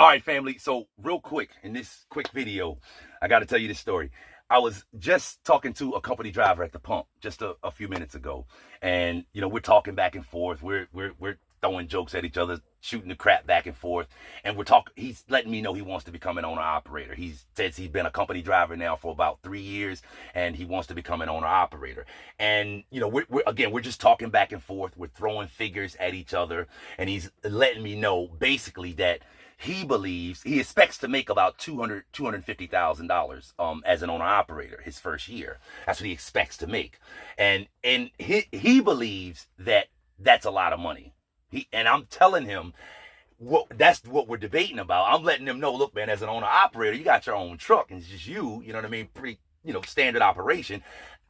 All right, family. So real quick, in this quick video, I got to tell you this story. I was just talking to a company driver at the pump just a few minutes ago, and we're talking back and forth. We're throwing jokes at each other, shooting the crap back and forth, and we're talking. He's letting me know he wants to become an owner operator. He says he's been a company driver now for about 3 years, and he wants to become an owner operator. And we're just talking back and forth. We're throwing figures at each other, and he's letting me know basically that he expects to make about $250,000 as an owner operator his first year. That's what he expects to make, and he believes that that's a lot of money. And I'm telling him that's what we're debating about. I'm letting him know, look, man, as an owner operator, you got your own truck, and it's just you know what I mean, pretty standard operation.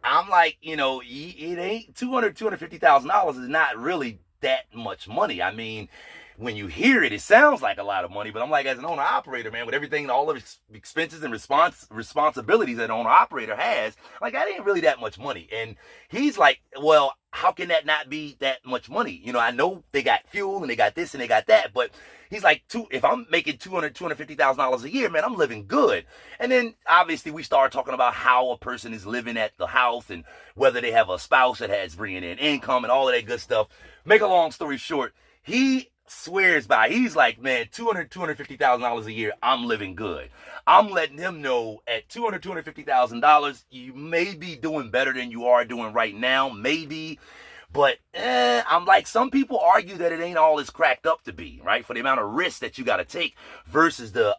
I'm like, it ain't $250,000 is not really that much money. I mean, when you hear it, it sounds like a lot of money, but I'm like, as an owner operator, man, with everything, all of its expenses and responsibilities that an owner operator has, like, that ain't really that much money. And he's like, well, how can that not be that much money? I know they got fuel and they got this and they got that, but he's like, if I'm making $250,000 a year, man, I'm living good. And then obviously we start talking about how a person is living at the house and whether they have a spouse that has bringing in income and all of that good stuff. Make a long story short, he swears by, he's like, man, $250,000 a year, I'm living good. I'm letting him know at $250,000, you may be doing better than you are doing right now, maybe. But I'm like, some people argue that it ain't all it's cracked up to be, right? For the amount of risk that you got to take versus the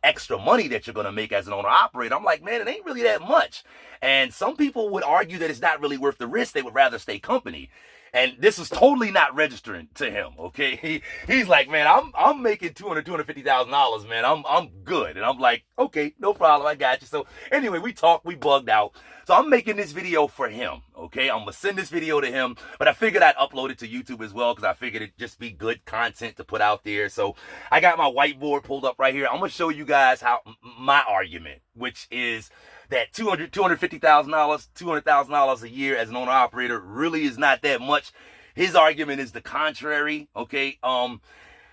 extra money that you're going to make as an owner operator. I'm like, man, it ain't really that much. And some people would argue that it's not really worth the risk. They would rather stay company. And this is totally not registering to him, okay? He's like, man, I'm making $250,000, man. I'm good. And I'm like, okay, no problem, I got you. So anyway, we talked, we bugged out. So I'm making this video for him, okay? I'm gonna send this video to him, but I figured I'd upload it to YouTube as well because I figured it'd just be good content to put out there. So I got my whiteboard pulled up right here. I'm gonna show you guys how my argument, which is that $250,000, $200,000 a year as an owner operator really is not that much. His argument is the contrary, okay?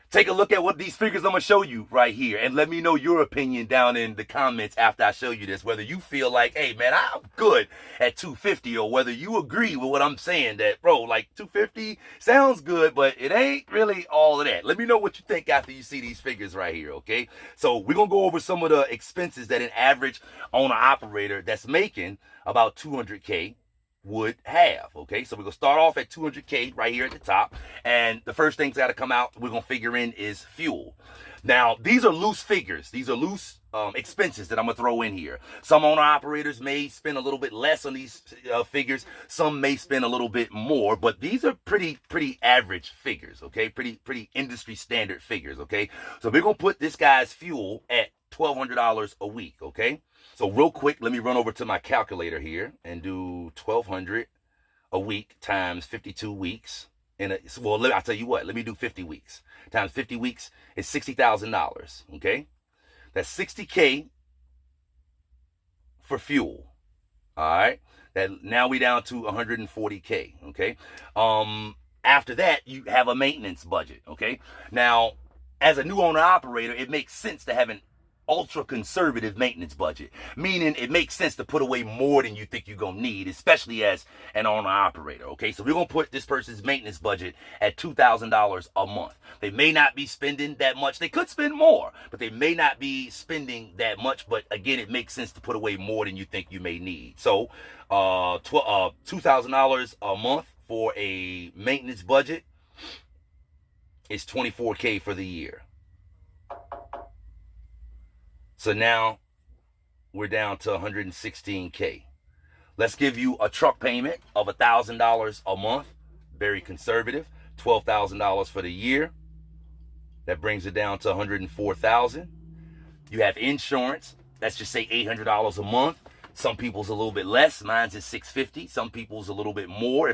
Take a look at what these figures I'm going to show you right here, and let me know your opinion down in the comments after I show you this, whether you feel like, hey, man, I'm good at 250, or whether you agree with what I'm saying, that, bro, like 250 sounds good, but it ain't really all of that. Let me know what you think after you see these figures right here, okay? So we're going to go over some of the expenses that an average owner-operator that's making about 200K would have, okay? So we're gonna start off at 200K right here at the top, and the first thing's got to come out we're gonna figure in is fuel. Now, these are loose figures. These are loose expenses that I'm gonna throw in here. Some owner operators may spend a little bit less on these figures. Some may spend a little bit more, but these are pretty average figures, okay? Pretty industry standard figures, okay? So we're gonna put this guy's fuel at $1,200 a week, okay? So real quick, let me run over to my calculator here and do 1,200 a week times 52 weeks. I'll tell you what, let me do 50 weeks. Times 50 weeks is $60,000, okay? That's 60K for fuel, all right? Now we down to 140K, okay? After that, you have a maintenance budget, okay? Now, as a new owner operator, it makes sense to have an ultra conservative maintenance budget, meaning it makes sense to put away more than you think you're gonna need, especially as an owner operator, okay? So we're gonna put this person's maintenance budget at $2,000 a month. They may not be spending that much. They could spend more, but they may not be spending that much. But again, it makes sense to put away more than you think you may need. So $2,000 a month for a maintenance budget is 24K for the year. So now we're down to 116K. Let's give you a truck payment of $1,000 a month. Very conservative. $12,000 for the year. That brings it down to 104,000. You have insurance. Let's just say $800 a month. Some people's a little bit less. Mine's is $650. Some people's a little bit more.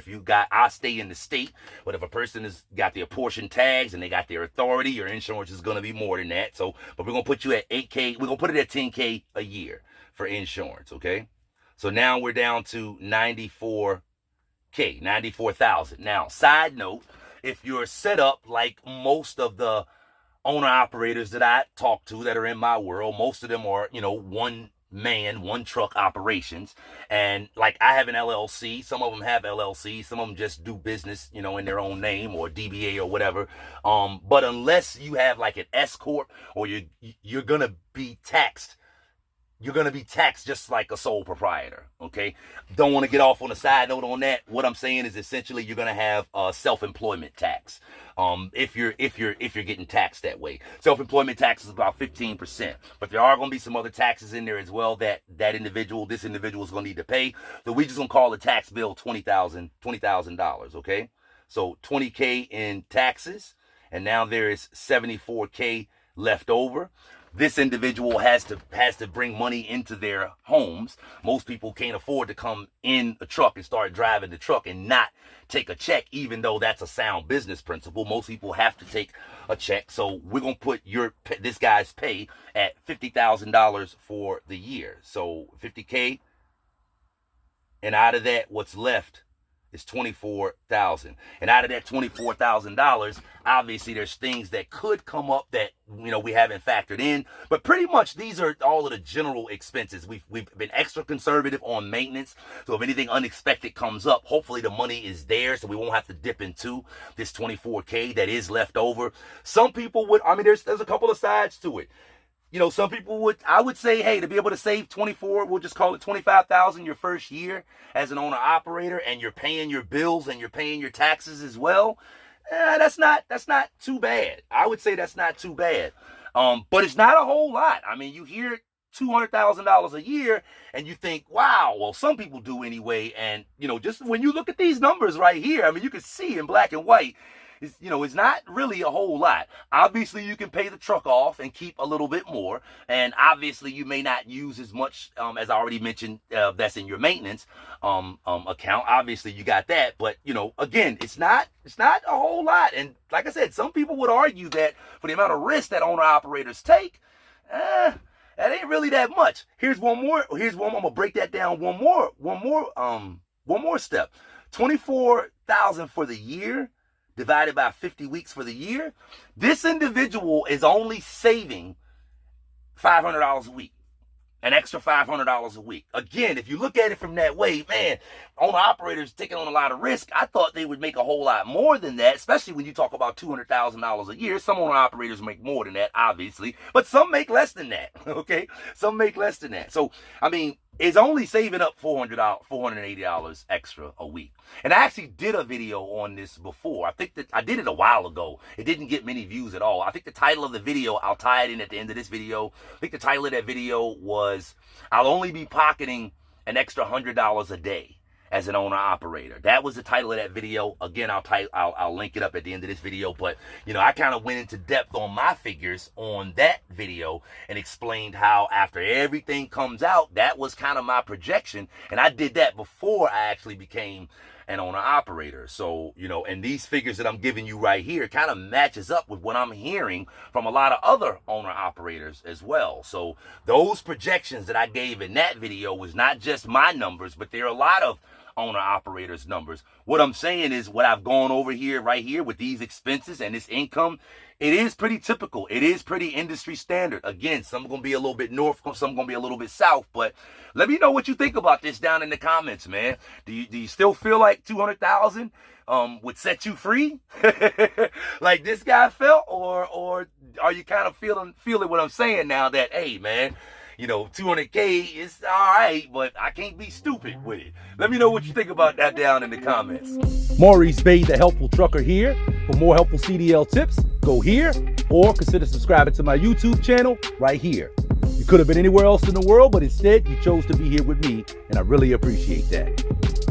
I stay in the state, but if a person has got their apportioned tags and they got their authority, your insurance is going to be more than that. But we're going to put you at 8K. We're going to put it at 10K a year for insurance, okay? So now we're down to 94K, 94,000. Now, side note, if you're set up like most of the owner operators that I talk to that are in my world, most of them are, one man, one truck operations. And like I have an LLC, some of them have LLC, some of them just do business, in their own name or DBA or whatever. But unless you have like an S corp, or you're going to be taxed. You're going to be taxed just like a sole proprietor, okay? Don't want to get off on a side note on that. What I'm saying is essentially you're going to have a self-employment tax if you're getting taxed that way. Self-employment tax is about 15%, but there are going to be some other taxes in there as well that this individual is going to need to pay. So we just going to call the tax bill $20,000, okay? So $20K in taxes, and now there is $74K left over. This individual has to bring money into their homes. Most people can't afford to come in a truck and start driving the truck and not take a check, even though that's a sound business principle. Most people have to take a check. So we're going to put this guy's pay at $50,000 for the year. So $50K, and out of that, what's left is $24,000. And out of that $24,000, obviously there's things that could come up that we haven't factored in, but pretty much these are all of the general expenses. We've been extra conservative on maintenance, so if anything unexpected comes up, hopefully the money is there, so we won't have to dip into this $24K that is left over. Some people would, there's a couple of sides to it. Some people I would say, hey, to be able to save 24, we'll just call it 25,000 your first year as an owner operator, and you're paying your bills and you're paying your taxes as well. That's not too bad. I would say that's not too bad. But it's not a whole lot. You hear $200,000 a year and you think, wow, well, some people do anyway. And, just when you look at these numbers right here, you can see in black and white, it's not really a whole lot. Obviously, you can pay the truck off and keep a little bit more. And obviously, you may not use as much, as I already mentioned, that's in your maintenance account. Obviously, you got that. But, again, it's not a whole lot. And like I said, some people would argue that for the amount of risk that owner operators take, that ain't really that much. Here's one more. I'm going to break that down one more step. 24,000 for the year, divided by 50 weeks for the year, this individual is only saving $500 a week, an extra $500 a week. Again, if you look at it from that way, man, owner operators taking on a lot of risk. I thought they would make a whole lot more than that, especially when you talk about $200,000 a year. Some owner operators make more than that, obviously, but some make less than that, okay? Some make less than that. So, it's only saving up $480 extra a week. And I actually did a video on this before. I think that I did it a while ago. It didn't get many views at all. I think the title of the video, I'll tie it in at the end of this video. I think the title of that video was, I'll only be pocketing an extra $100 a day as an owner operator. That was the title of that video. Again, I'll link it up at the end of this video. But, I kind of went into depth on my figures on that video and explained how after everything comes out, that was kind of my projection. And I did that before I actually became an owner operator. So, and these figures that I'm giving you right here kind of matches up with what I'm hearing from a lot of other owner operators as well. So those projections that I gave in that video was not just my numbers, but there are a lot of owner operators numbers. What I'm saying is what I've gone over here right here with these expenses and this income, it is pretty typical. It is pretty industry standard. Again, some going to be a little bit north, some going to be a little bit south, but let me know what you think about this down in the comments, man. Do you still feel like 200,000 would set you free like this guy felt, or are you kind of feeling what I'm saying now that, hey, man, 200K is all right, but I can't be stupid with it. Let me know what you think about that down in the comments. Maurice Bay, the Helpful Trucker here. For more helpful CDL tips, go here or consider subscribing to my YouTube channel right here. You could have been anywhere else in the world, but instead you chose to be here with me, and I really appreciate that.